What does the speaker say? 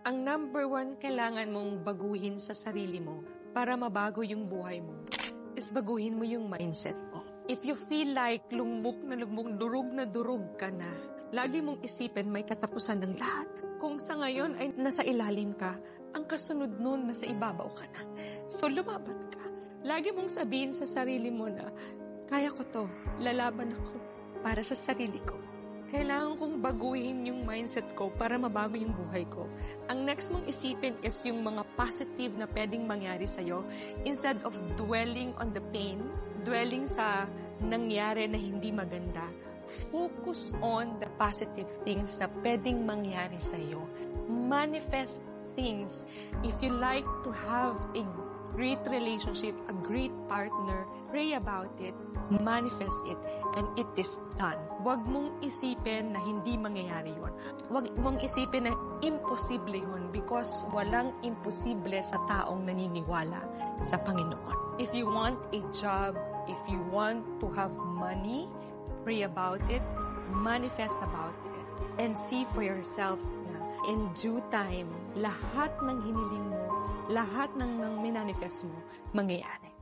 Ang number one kailangan mong baguhin sa sarili mo para mabago yung buhay mo is baguhin mo yung mindset mo. If you feel like lumok na lumok, durog na durog ka na, lagi mong isipin may katapusan ng lahat. Kung sa ngayon ay nasa ilalim ka, ang kasunod nun nasa ibabaw ka na. So lumaban ka. Lagi mong sabihin sa sarili mo na, kaya ko to, lalaban ako para sa sarili ko. Kailangan kong baguhin yung mindset ko para mabago yung buhay ko. Ang next mong isipin is yung mga positive na pwedeng mangyari sa'yo instead of dwelling on the pain, dwelling sa nangyari na hindi maganda. Focus on the positive things na pwedeng mangyari sa'yo. Manifest things. If you like to have a great relationship, a great partner, pray about it, manifest it, and it is done. Huwag mong isipin na hindi mangyayari yun. Huwag mong isipin na imposible yun because walang imposible sa taong naniniwala sa Panginoon. If you want a job, if you want to have money, pray about it, manifest about it, and see for yourself na in due time, lahat ng hiniling mo, lahat ng minanifest mo, mangyayari.